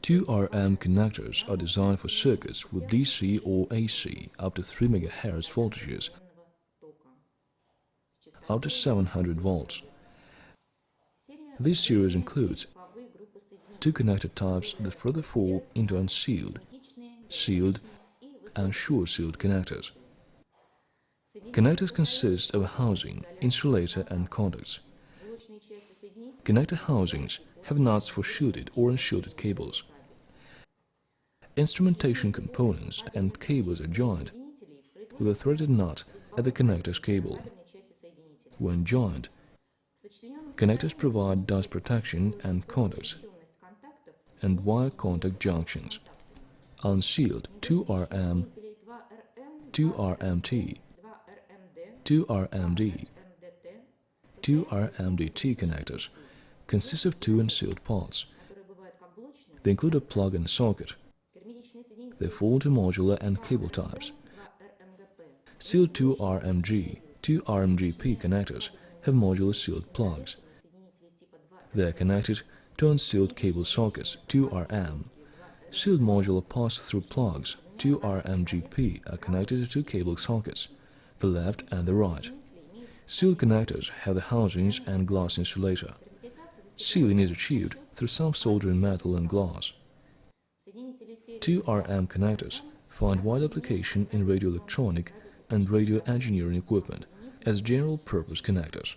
2RM connectors are designed for circuits with DC or AC up to 3 MHz voltages up to 700 volts. This series includes two connector types that further fall into unsealed, sealed, and sure-sealed connectors. Connectors consist of a housing, insulator, and contacts. Connector housings have nuts for shielded or unshielded cables. Instrumentation components and cables are joined with a threaded nut at the connector's cable. When joined, connectors provide dust protection and contacts and wire contact junctions. Unsealed 2RM, 2RMT, 2RMD, 2RMDT connectors consist of two unsealed parts. They include a plug and socket. They fall into modular and cable types. Sealed 2RMG, 2RMGP connectors have modular sealed plugs. They are connected to unsealed cable sockets 2RM. Sealed modular pass-through plugs 2RMGP are connected to two cable sockets, the left and the right. Sealed connectors have the housings and glass insulator. Sealing is achieved through self-soldering metal and glass. 2RM connectors find wide application in radio electronic and radio engineering equipment as general-purpose connectors.